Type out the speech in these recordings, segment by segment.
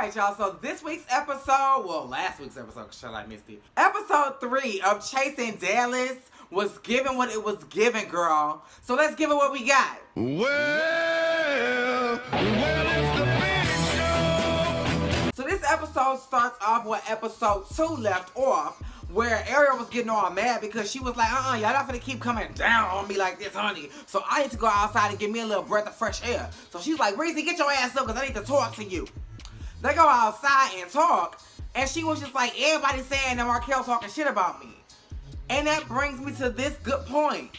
Alright, y'all, so this week's episode, well, last week's episode, because I missed it. Episode 3 of Chasing Dallas was given what it was given, girl. So let's give it what we got. Well, it's the big show. So this episode starts off where episode 2 left off, where Ariel was getting all mad because she was like, y'all not finna keep coming down on me like this, honey. So I need to go outside and give me a little breath of fresh air. So she's like, Reese, get your ass up because I need to talk to you. They go outside and talk, and she was just like, everybody's saying that Markel talking shit about me. And that brings me to this good point.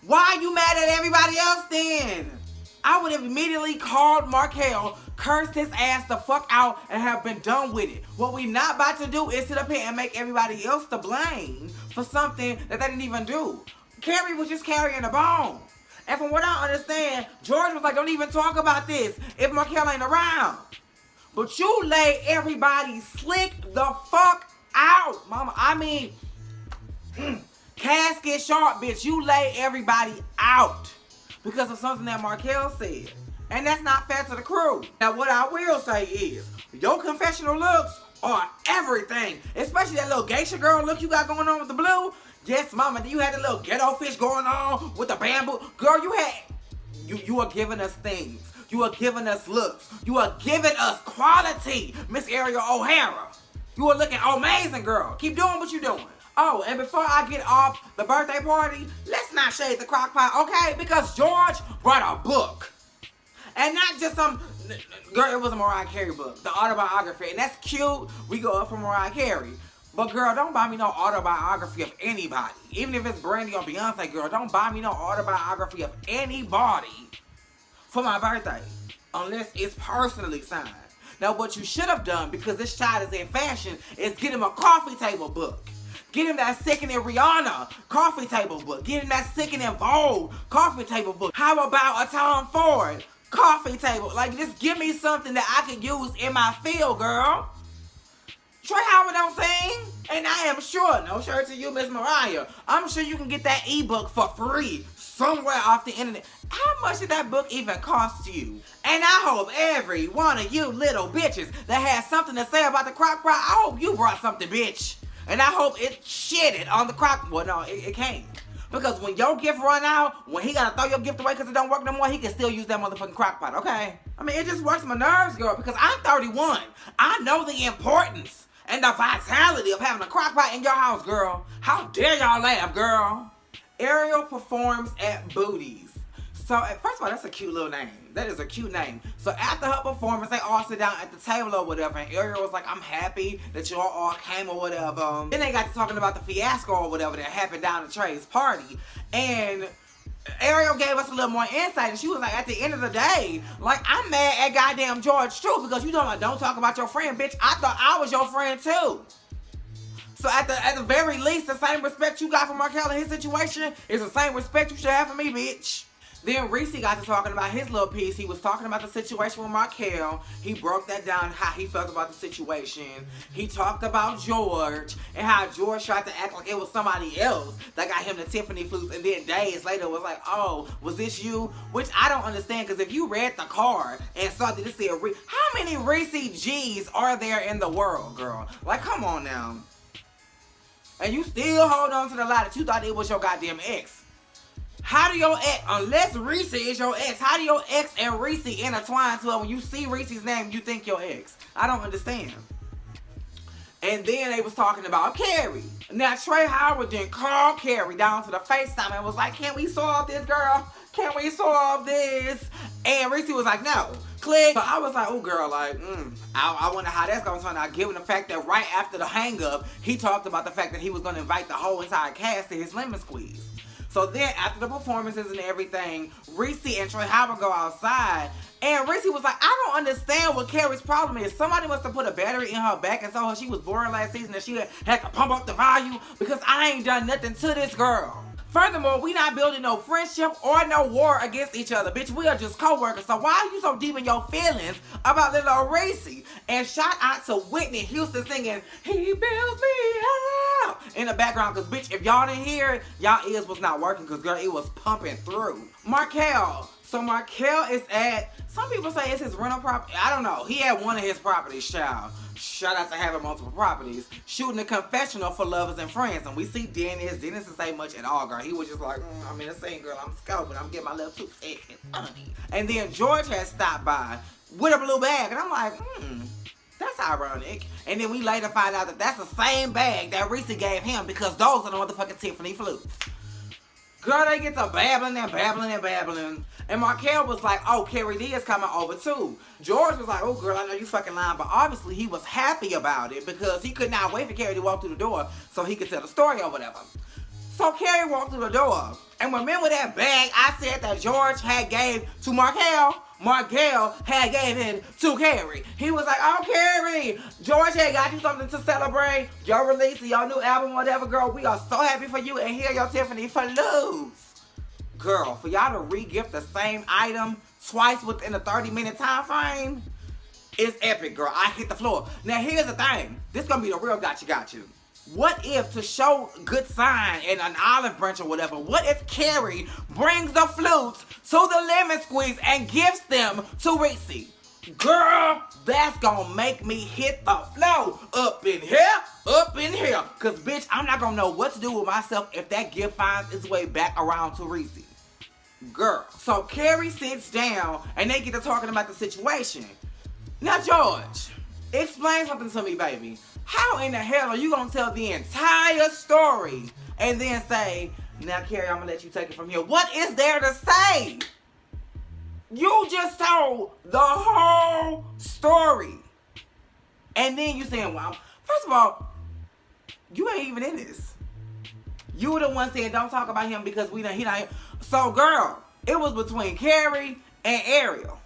Why are you mad at everybody else then? I would have immediately called Markel, cursed his ass the fuck out, and have been done with it. What we not about to do is sit up here and make everybody else to blame for something that they didn't even do. Carrie was just carrying a bone. And from what I understand, George was like, don't even talk about this if Markel ain't around. But you lay everybody slick the fuck out, mama. I mean, casket sharp, bitch. You lay everybody out because of something that Markel said. And that's not fair to the crew. Now, what I will say is, your confessional looks are everything. Especially that little geisha girl look you got going on with the blue. Yes, mama, you had the little ghetto fish going on with the bamboo. Girl, you are giving us things. You are giving us looks. You are giving us quality, Miss Ariel O'Hara. You are looking amazing, girl. Keep doing what you're doing. Oh, and before I get off the birthday party, let's not shade the crock pot, okay? Because George brought a book. And not just some, girl, it was a Mariah Carey book, the autobiography. And that's cute. We go up for Mariah Carey. But girl, don't buy me no autobiography of anybody. Even if it's Brandy or Beyonce, girl, don't buy me no autobiography of anybody for my birthday, unless it's personally signed. Now, what you should have done, because this child is in fashion, is get him a coffee table book. Get him that Sickening Rihanna coffee table book. Get him that Sickening Vogue coffee table book. How about a Tom Ford coffee table? Like, just give me something that I can use in my field, girl. Trey Howard don't sing, and I am sure, no shirt to you, Miss Mariah, I'm sure you can get that ebook for free somewhere off the internet. How much did that book even cost you? And I hope every one of you little bitches that has something to say about the crock pot, I hope you brought something, bitch. And I hope it shitted on the crock. Well, no, it can't. Because when your gift run out, when he gotta throw your gift away because it don't work no more, he can still use that motherfucking crock pot, okay? I mean, it just works my nerves, girl, because I'm 31. I know the importance and the vitality of having a crock pot in your house, girl. How dare y'all laugh, girl? Ariel performs at Booties. So, first of all, that's a cute little name. That is a cute name. So, after her performance, they all sit down at the table or whatever, and Ariel was like, I'm happy that y'all all came or whatever. Then they got to talking about the fiasco or whatever that happened down at Trey's party. And Ariel gave us a little more insight, and she was like, at the end of the day, like, I'm mad at goddamn George, too, because you know, don't talk about your friend, bitch. I thought I was your friend, too. So at the very least, the same respect you got for Markel in his situation is the same respect you should have for me, bitch. Then Reese got to talking about his little piece. He was talking about the situation with Markel. He broke that down, how he felt about the situation. He talked about George and how George tried to act like it was somebody else that got him the Tiffany flutes. And then days later was like, oh, was this you? Which I don't understand, because if you read the card and saw that it said, how many Reese G's are there in the world, girl? Like, come on now. And you still hold on to the lie that you thought it was your goddamn ex. How do your ex, unless Reese is your ex, how do your ex and Reese intertwine to it when you see Reese's name, you think your ex? I don't understand. And then they was talking about Carrie. Now, Trey Howard then called Carrie down to the FaceTime and was like, can we solve this, girl? Can we solve this? And Reese was like, no. Click. So I was like, oh, girl, like, I wonder how that's going to turn out, given the fact that right after the hang-up, he talked about the fact that he was going to invite the whole entire cast to his lemon squeeze. So then, after the performances and everything, Reese and Trey Howard go outside, and Reese was like, I don't understand what Carrie's problem is. Somebody must have put a battery in her back and told her she was boring last season and she had to pump up the volume, because I ain't done nothing to this girl. Furthermore, we not building no friendship or no war against each other, bitch. We are just co-workers. So why are you so deep in your feelings about little Reese? And shout out to Whitney Houston singing, he builds me up in the background. Because, bitch, if y'all didn't hear it, y'all ears was not working, because, girl, it was pumping through. Markel So Markel is at, some people say it's his rental property. I don't know. He had one of his properties, child. Shout out to having multiple properties. Shooting a confessional for lovers and friends. And we see Dennis. Dennis didn't say much at all, girl. He was just like, I'm in the scene, girl. I'm scoping. I'm getting my little too thick and funny. And then George had stopped by with a blue bag. And I'm like, that's ironic. And then we later find out that that's the same bag that Reese gave him because those are the motherfucking Tiffany flutes. Girl, they get to babbling and babbling and babbling. And Markel was like, oh, Carrie D is coming over too. George was like, oh, girl, I know you fucking lying. But obviously he was happy about it because he could not wait for Carrie to walk through the door so he could tell the story or whatever. So Carrie walked through the door. And remember that bag I said that George had gave to Markel? Markel had gave it to Carrie. He was like, oh, Carrie, George had got you something to celebrate your release of your new album, whatever, girl. We are so happy for you. And here your Tiffany flutes. Girl, for y'all to re-gift the same item twice within a 30-minute time frame is epic, girl. I hit the floor. Now, here's the thing. This gonna be the real gotcha. What if, to show good sign and an olive branch or whatever, what if Carrie brings the flutes to the lemon squeeze and gives them to Reese? Girl, that's gonna make me hit the floor. Up in here. Cause bitch, I'm not gonna know what to do with myself if that gift finds its way back around to Reese. Girl. So Carrie sits down and they get to talking about the situation. Now, George, explain something to me, baby. How in the hell are you gonna tell the entire story and then say, now Carrie, I'm gonna let you take it from here? What is there to say? You just told the whole story. And then you saying, well, first of all, you ain't even in this. You were the one saying don't talk about him because he not. So girl, it was between Carrie and Ariel.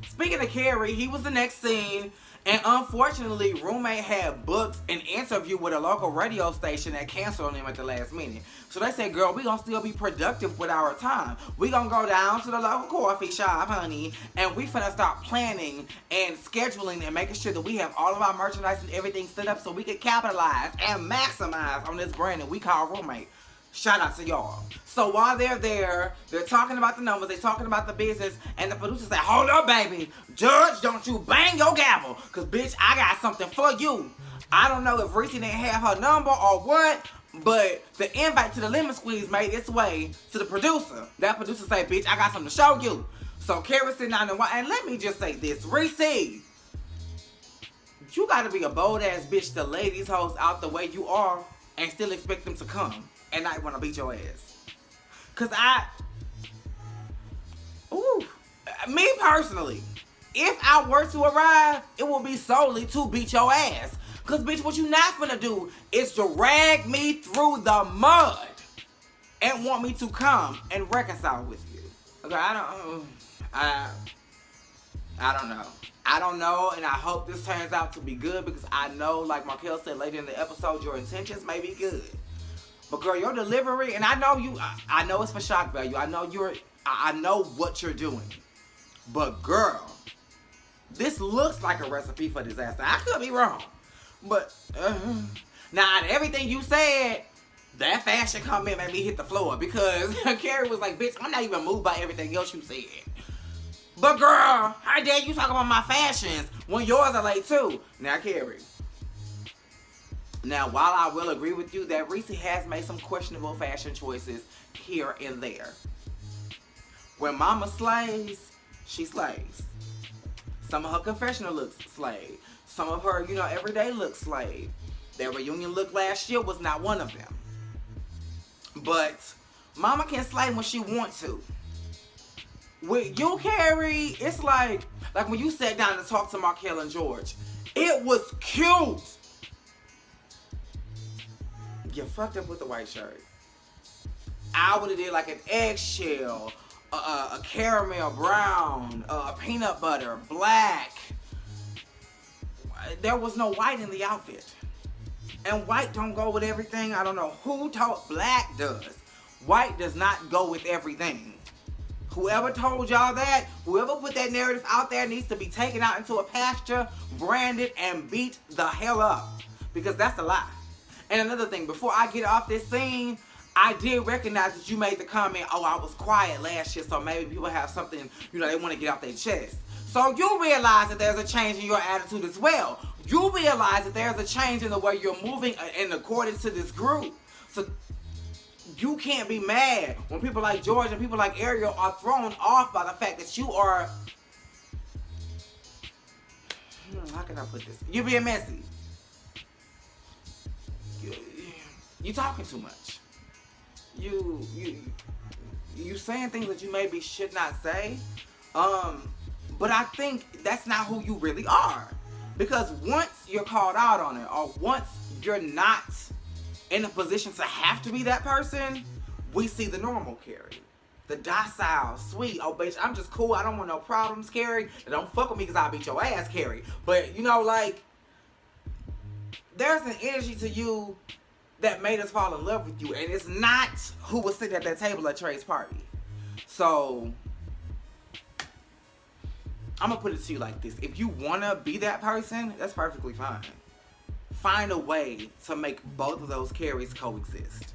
Speaking of Carrie, he was the next scene. And unfortunately, roommate had booked an interview with a local radio station that canceled on him at the last minute. So they said, girl, we gonna still be productive with our time. We gonna go down to the local coffee shop, honey, and we finna start planning and scheduling and making sure that we have all of our merchandise and everything set up so we can capitalize and maximize on this brand that we call Roommate. Shout out to y'all. So while they're there, they're talking about the numbers, they're talking about the business, and the producer say, hold up, baby. Judge, don't you bang your gavel, because, bitch, I got something for you. I don't know if Reese didn't have her number or what, but the invite to the lemon squeeze made its way to the producer. That producer say, bitch, I got something to show you. So Carrie sitting down and let me just say this. Reese, you got to be a bold-ass bitch to lay these hoes out the way you are and still expect them to come and not want to beat your ass. Cause me personally, if I were to arrive, it will be solely to beat your ass. Cause bitch, what you not gonna do is drag me through the mud and want me to come and reconcile with you. Okay, I don't know. I don't know, and I hope this turns out to be good because I know, like Markel said later in the episode, your intentions may be good. But girl, your delivery, and I know it's for shock value. I know what you're doing. But girl, this looks like a recipe for disaster. I could be wrong. But, now, everything you said, that fashion comment made me hit the floor. Because Carrie was like, bitch, I'm not even moved by everything else you said. But girl, how dare you talk about my fashions when yours are late too? Now, Carrie. Now, while I will agree with you that Reese has made some questionable fashion choices here and there. When Mama slays, she slays. Some of her confessional looks slayed. Some of her, everyday looks slayed. That reunion look last year was not one of them. But Mama can slay when she wants to. With you, Carrie, it's like when you sat down to talk to Markel and George, it was cute. You fucked up with the white shirt. I would have did like an eggshell, a caramel brown, a peanut butter, black. There was no white in the outfit. And white don't go with everything. I don't know who taught black does. White does not go with everything. Whoever told y'all that, whoever put that narrative out there needs to be taken out into a pasture, branded, and beat the hell up. Because that's a lie. And another thing, before I get off this scene, I did recognize that you made the comment, oh, I was quiet last year, so maybe people have something, they want to get off their chest. So you realize that there's a change in your attitude as well. You realize that there's a change in the way you're moving in accordance to this group. So you can't be mad when people like George and people like Ariel are thrown off by the fact that you are, how can I put this? You're being messy. You talking too much. You saying things that you maybe should not say. But I think that's not who you really are. Because once you're called out on it, or once you're not in a position to have to be that person, we see the normal Carrie. The docile, sweet, oh bitch, I'm just cool, I don't want no problems, Carrie. Don't fuck with me because I'll beat your ass, Carrie. But, there's an energy to you that made us fall in love with you. And it's not who was sitting at that table at Trey's party. So, I'm going to put it to you like this. If you want to be that person, that's perfectly fine. Find a way to make both of those Carries coexist.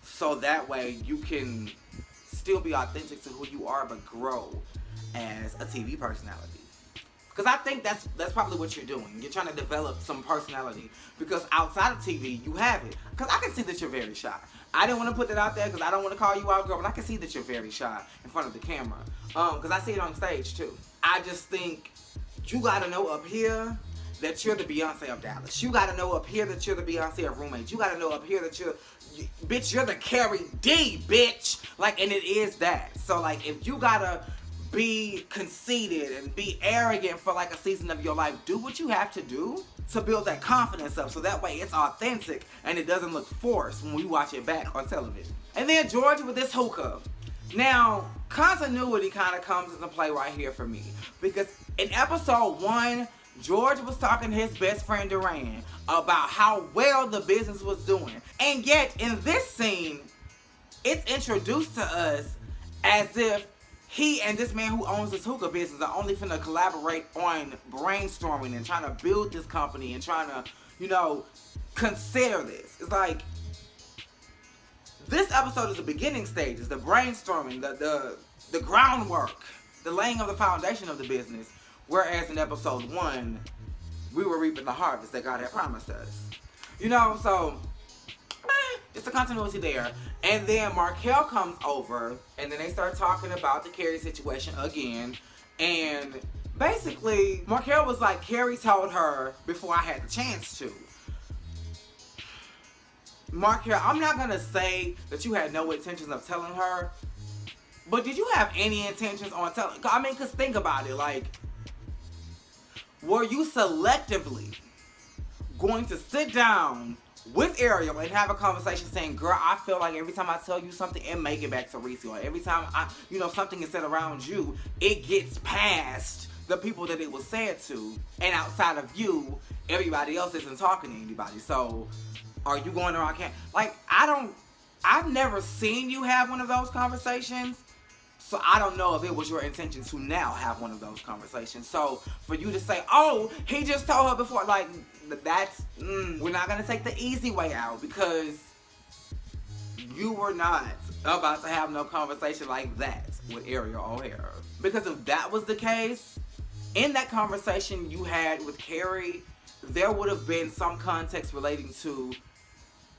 So that way you can still be authentic to who you are, but grow as a TV personality. Because I think that's probably what you're doing. You're trying to develop some personality. Because outside of TV, you have it. Because I can see that you're very shy. I didn't want to put that out there because I don't want to call you out, girl. But I can see that you're very shy in front of the camera. Because I see it on stage, too. I just think you got to know up here that you're the Beyonce of Dallas. You got to know up here that you're the Beyonce of Roommates. You got to know up here that you're the Carrie D, bitch. And it is that. So, if you got to be conceited and be arrogant for a season of your life, do what you have to do to build that confidence up so that way it's authentic and it doesn't look forced when we watch it back on television. And then George with this hookah. Now, continuity kind of comes into play right here for me because in episode 1, George was talking to his best friend Duran about how well the business was doing. And yet in this scene, it's introduced to us as if he and this man who owns this hookah business are only finna collaborate on brainstorming and trying to build this company and trying to, consider this. It's like, this episode is the beginning stages, the brainstorming, the groundwork, the laying of the foundation of the business. Whereas in episode 1, we were reaping the harvest that God had promised us. So it's the continuity there. And then Markel comes over, and then they start talking about the Carrie situation again. And basically, Markel was like, Carrie told her before I had the chance to. Markel, I'm not going to say that you had no intentions of telling her, but did you have any intentions on telling? Because think about it, were you selectively going to sit down with Ariel and have a conversation saying, girl, I feel like every time I tell you something, it make it back to Reese, or every time something is said around you, it gets past the people that it was said to, and outside of you, everybody else isn't talking to anybody. So, are you going around I've never seen you have one of those conversations, so I don't know if it was your intention to now have one of those conversations. So, for you to say, oh, he just told her before, that's, we're not going to take the easy way out because you were not about to have no conversation like that with Ariel O'Hara. Because if that was the case, in that conversation you had with Carrie, there would have been some context relating to,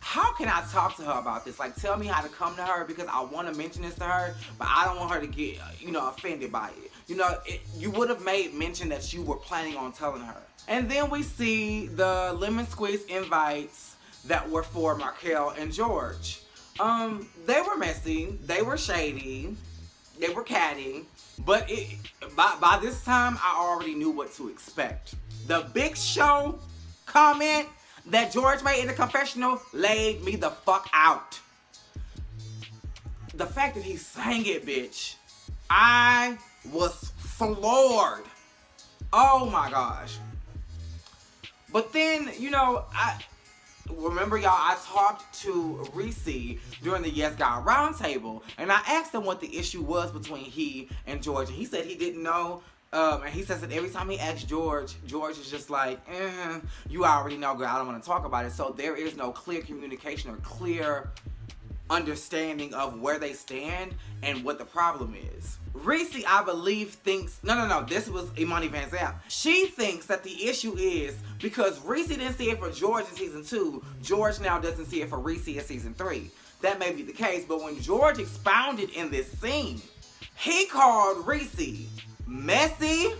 how can I talk to her about this? Tell me how to come to her because I want to mention this to her, but I don't want her to get, offended by it. You would have made mention that you were planning on telling her. And then we see the lemon squeeze invites that were for Markel and George. They were messy, they were shady, they were catty, but by this time I already knew what to expect. The Big Show comment that George made in the confessional laid me the fuck out. The fact that he sang it, bitch, I was floored. Oh my gosh. But then, I remember, y'all, I talked to Reese during the Yes God Roundtable, and I asked him what the issue was between he and George, and he said he didn't know. And he says that every time he asks George is just like, you already know, girl, I don't want to talk about it. So there is no clear communication or clear understanding of where they stand and what the problem is. Reese, I believe, thinks, no, this was Imani Van Zant. She thinks that the issue is because Reese didn't see it for George in season 2, George now doesn't see it for Reese in season 3. That may be the case, but when George expounded in this scene, he called Reese messy,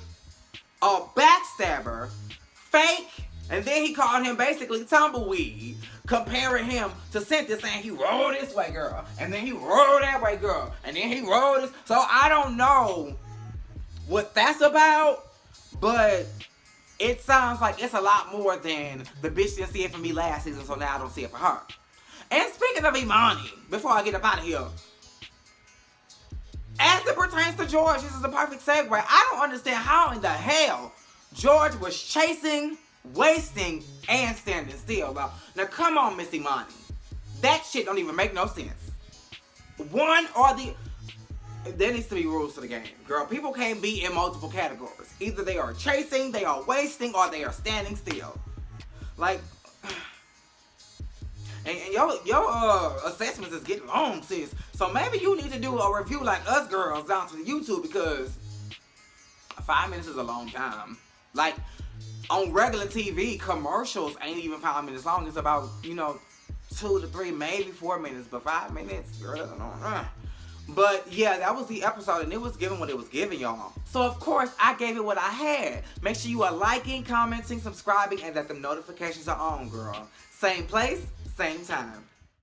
a backstabber, fake, and then he called him basically tumbleweed, comparing him to Cynthia, saying he rolled this way, girl, and then he rolled that way, girl, and then he rolled this. So I don't know what that's about, but it sounds like it's a lot more than the bitch didn't see it for me last season, so now I don't see it for her. And speaking of Imani, before I get up out of here, as it pertains to George, this is a perfect segue. I don't understand how in the hell George was chasing, wasting, and standing still. Now come on, Miss Imani. That shit don't even make no sense. One or the... There needs to be rules to the game. Girl, people can't be in multiple categories. Either they are chasing, they are wasting, or they are standing still. Like... And your assessments is getting long, sis. So maybe you need to do a review like us girls down to the YouTube, because 5 minutes is a long time. Like, on regular TV, commercials ain't even 5 minutes long. It's about, 2 to 3, maybe 4 minutes. But 5 minutes, girl, But yeah, that was the episode, and it was giving what it was giving, y'all. So of course, I gave it what I had. Make sure you are liking, commenting, subscribing, and that the notifications are on, girl. Same place, same time.